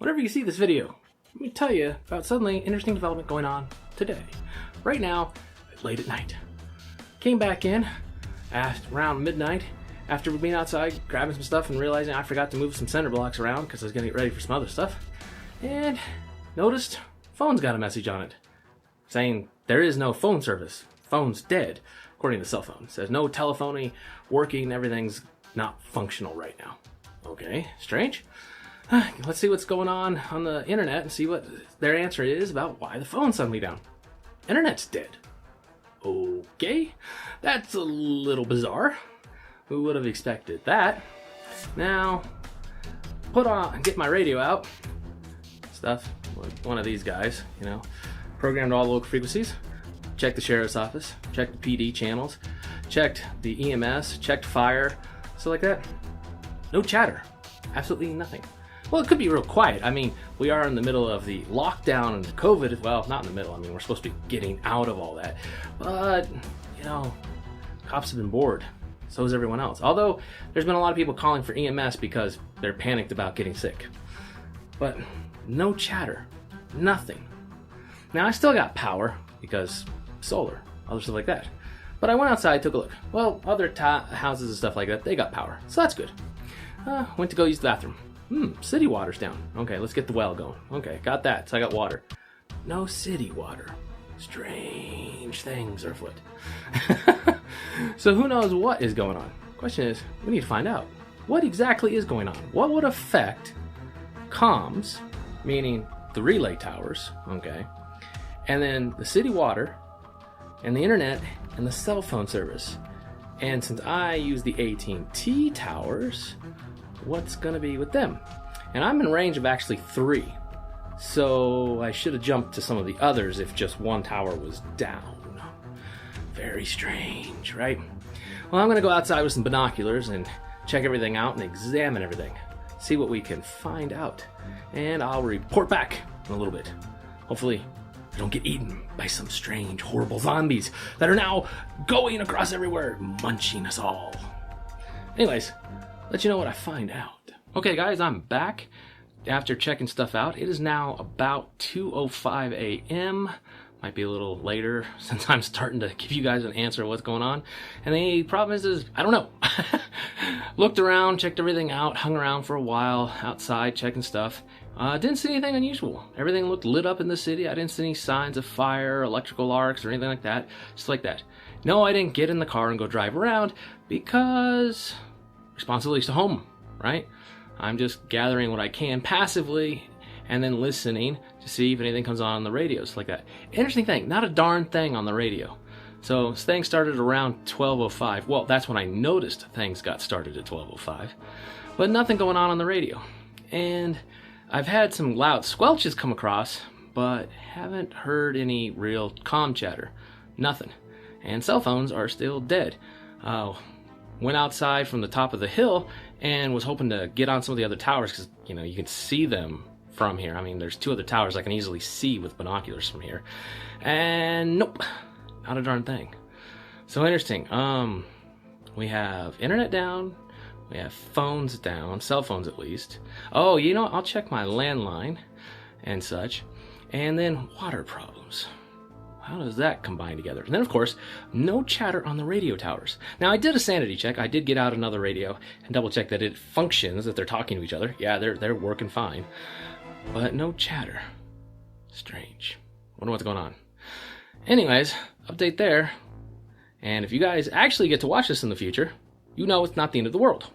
Whenever you see this video, let me tell you about suddenly interesting development going on today. Right now, late at night. Came back in at around midnight after being outside grabbing some stuff and realizing I forgot to move some center blocks around because I was going to get ready for some other stuff. And noticed phone's got a message on it saying there is no phone service. Phone's dead, according to the cell phone. It says no telephony working, everything's not functional right now. Okay, strange. Let's see what's going on the internet and see what their answer is about why the phone's suddenly down. Internet's dead. Okay, that's a little bizarre. Who would have expected that? Now, get my radio out. Stuff, like one of these guys, you know, programmed all the local frequencies, checked the sheriff's office, checked the PD channels, checked the EMS, checked fire, stuff like that. No chatter, absolutely nothing. Well, it could be real quiet. I mean, we are in the middle of the lockdown and COVID. Well, not in the middle. I mean, we're supposed to be getting out of all that. But, you know, cops have been bored. So is everyone else. Although, there's been a lot of people calling for EMS because they're panicked about getting sick. But no chatter. Nothing. Now, I still got power because solar, other stuff like that. But I went outside, took a look. Well, other houses and stuff like that, they got power. So that's good. Went to go use the bathroom. City water's down. Okay, let's get the well going. Okay, got that. So I got water. No city water. Strange things are afoot. So who knows what is going on? Question is, we need to find out. What exactly is going on? What would affect comms, meaning the relay towers, okay, and then the city water, and the internet, and the cell phone service? And since I use the AT&T towers, what's gonna be with them? And I'm in range of actually 3, so I should have jumped to some of the others if just one tower was down. Very strange, right? Well, I'm gonna go outside with some binoculars and check everything out and examine everything, see what we can find out, and I'll report back in a little bit. Hopefully I don't get eaten by some strange, horrible zombies that are now going across everywhere, munching us all. Anyways, let you know what I find out. Okay guys, I'm back after checking stuff out. It is now about 2:05 a.m. Might be a little later since I'm starting to give you guys an answer of what's going on. And the problem is I don't know. Looked around, checked everything out, hung around for a while outside checking stuff. Didn't see anything unusual. Everything looked lit up in the city. I didn't see any signs of fire, electrical arcs, or anything like that. Just like that. No, I didn't get in the car and go drive around because responsibilities to home, right? I'm just gathering what I can passively and then listening to see if anything comes on the radios like that. Interesting thing, not a darn thing on the radio. So things started around 12:05. Well, that's when I noticed things got started at 12:05. But nothing going on the radio. And I've had some loud squelches come across, but haven't heard any real comm chatter. Nothing. And cell phones are still dead. Went outside from the top of the hill and was hoping to get on some of the other towers because, you know, you can see them from here. I mean, there's 2 other towers I can easily see with binoculars from here. And nope, not a darn thing. So interesting. We have internet down. We have phones down, cell phones at least. Oh, you know, I'll check my landline and such. And then water problems. How does that combine together? And then, of course, no chatter on the radio towers. Now, I did a sanity check. I did get out another radio and double check that it functions, that they're talking to each other. Yeah, they're working fine. But no chatter. Strange. Wonder what's going on. Anyways, update there. And if you guys actually get to watch this in the future, you know it's not the end of the world.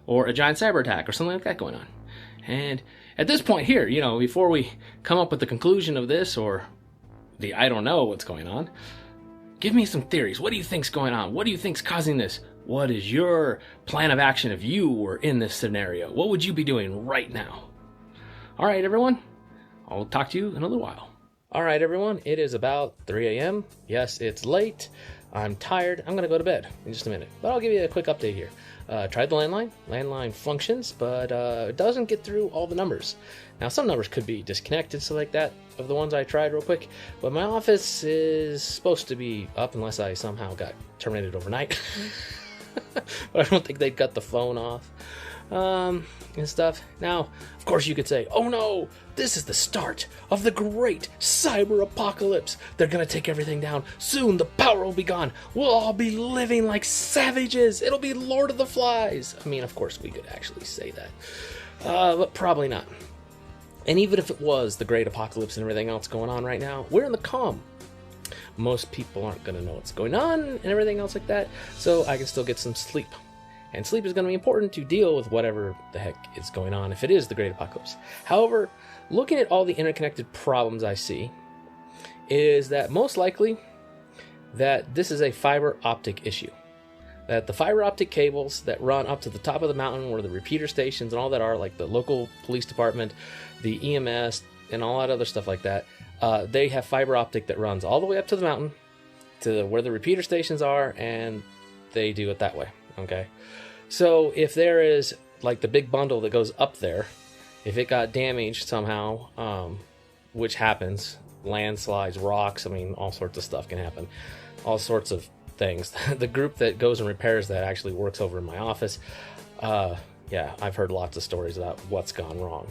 Or a giant cyber attack or something like that going on. And at this point here, you know, before we come up with the conclusion of this or the I don't know what's going on, give me some theories. What do you think's going on? What do you think's causing this? What is your plan of action if you were in this scenario? What would you be doing right now? All right, everyone. I'll talk to you in a little while. All right, everyone. It is about 3 a.m. Yes, it's late. I'm tired. I'm going to go to bed in just a minute. But I'll give you a quick update here. Tried the landline. Landline functions, but it doesn't get through all the numbers. Now, some numbers could be disconnected, so like that, of the ones I tried real quick. But my office is supposed to be up unless I somehow got terminated overnight. But I don't think they cut the phone off. and stuff. Now, of course, you could say, oh no, this is the start of the great cyber apocalypse. They're going to take everything down. Soon the power will be gone. We'll all be living like savages. It'll be Lord of the Flies. I mean, of course, we could actually say that, but probably not. And even if it was the great apocalypse and everything else going on right now, we're in the calm. Most people aren't going to know what's going on and everything else like that, so I can still get some sleep. And sleep is going to be important to deal with whatever the heck is going on if it is the great apocalypse. However, looking at all the interconnected problems I see, is that most likely that this is a fiber optic issue. That the fiber optic cables that run up to the top of the mountain where the repeater stations and all that are, like the local police department, the EMS, and all that other stuff like that, they have fiber optic that runs all the way up to the mountain to where the repeater stations are, and they do it that way. Okay, so if there is like the big bundle that goes up there, if it got damaged somehow, which happens, landslides, rocks, I mean, all sorts of stuff can happen, all sorts of things. The group that goes and repairs that actually works over in my office. Yeah, I've heard lots of stories about what's gone wrong.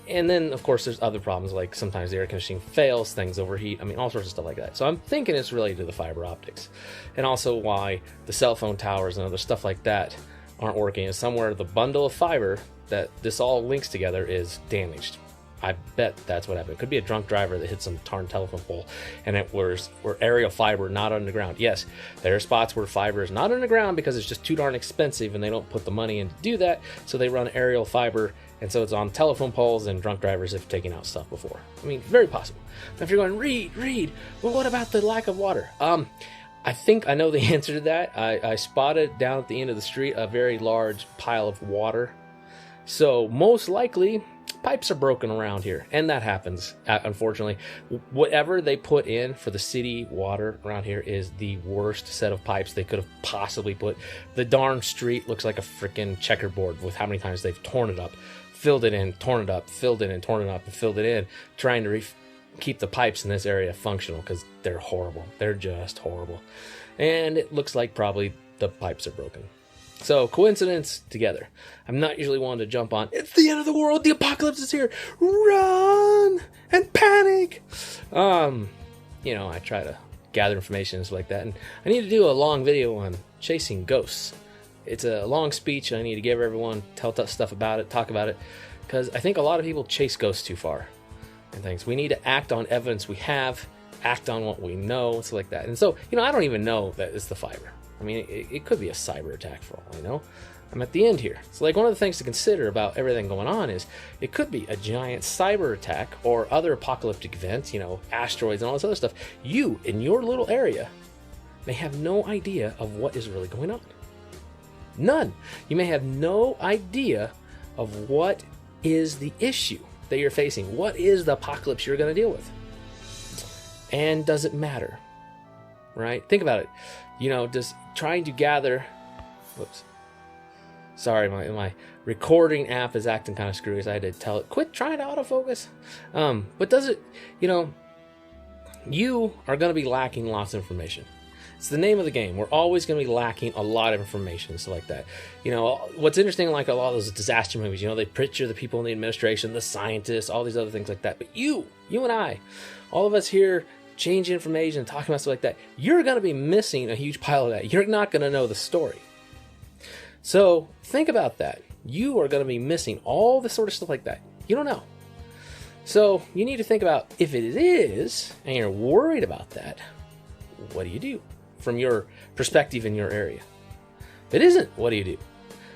And then, of course, there's other problems, like sometimes the air conditioning fails, things overheat, I mean, all sorts of stuff like that. So I'm thinking it's related to the fiber optics. And also why the cell phone towers and other stuff like that aren't working is somewhere the bundle of fiber that this all links together is damaged. I bet that's what happened. It could be a drunk driver that hit some darn telephone pole, and it was where aerial fiber, not underground. Yes, there are spots where fiber is not underground because it's just too darn expensive and they don't put the money in to do that, so they run aerial fiber, and so it's on telephone poles, and drunk drivers have taken out stuff before. I mean, very possible. Now, if you're going, Reed, well, what about the lack of water? I think I know the answer to that. I spotted down at the end of the street a very large pile of water. So most likely pipes are broken around here, and that happens, unfortunately. Whatever they put in for the city water around here is the worst set of pipes they could have possibly put. The darn street looks like a freaking checkerboard with how many times they've torn it up, filled it in, torn it up, filled it in, torn it up, and filled it in, trying to keep the pipes in this area functional, because they're horrible. They're just horrible. And it looks like probably the pipes are broken. So, coincidence together. I'm not usually one to jump on, it's the end of the world, the apocalypse is here, run and panic. You know, I try to gather information and stuff like that, and I need to do a long video on chasing ghosts. It's a long speech, and I need to give everyone, tell stuff about it, talk about it, because I think a lot of people chase ghosts too far and things. We need to act on evidence we have, act on what we know, stuff like that. And so, you know, I don't even know that it's the fiber. I mean, it could be a cyber attack for all I know. I'm at the end here. So, like, one of the things to consider about everything going on is it could be a giant cyber attack or other apocalyptic events, you know, asteroids and all this other stuff. You, in your little area, may have no idea of what is really going on. None. You may have no idea of what is the issue that you're facing. What is the apocalypse you're going to deal with? And does it matter? Right? Think about it. You know, just trying to gather... Whoops. Sorry, my recording app is acting kind of screwy, so I had to tell it, quit trying to autofocus. But does it... You know, you are going to be lacking lots of information. It's the name of the game. We're always going to be lacking a lot of information and stuff like that. You know, what's interesting, like a lot of those disaster movies, you know, they picture the people in the administration, the scientists, all these other things like that. But you and I, all of us here, change information, talking about stuff like that, you're going to be missing a huge pile of that. You're not going to know the story. So think about that. You are going to be missing all this sort of stuff like that. You don't know. So you need to think about, if it is, and you're worried about that, what do you do from your perspective in your area? If it isn't, what do you do?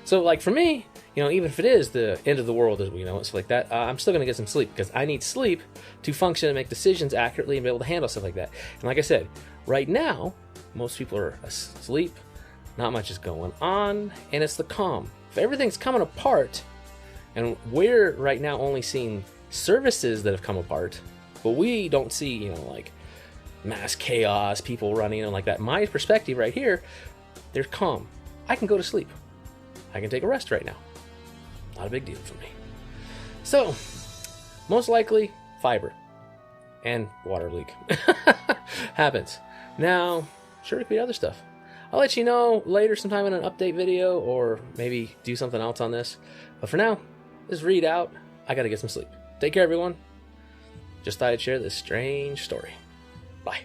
So, like, for me, you know, even if it is the end of the world as we know it, stuff like that, I'm still going to get some sleep, because I need sleep to function and make decisions accurately and be able to handle stuff like that. And like I said, right now, most people are asleep, not much is going on, and it's the calm. If everything's coming apart, and we're right now only seeing services that have come apart, but we don't see, you know, like, mass chaos, people running and like that. My perspective right here, they're calm. I can go to sleep. I can take a rest right now. Not a big deal for me. So, most likely, fiber and water leak happens. Now, sure, it could be other stuff. I'll let you know later sometime in an update video, or maybe do something else on this. But for now, this is Reed out. I gotta get some sleep. Take care, everyone. Just thought I'd share this strange story. Bye.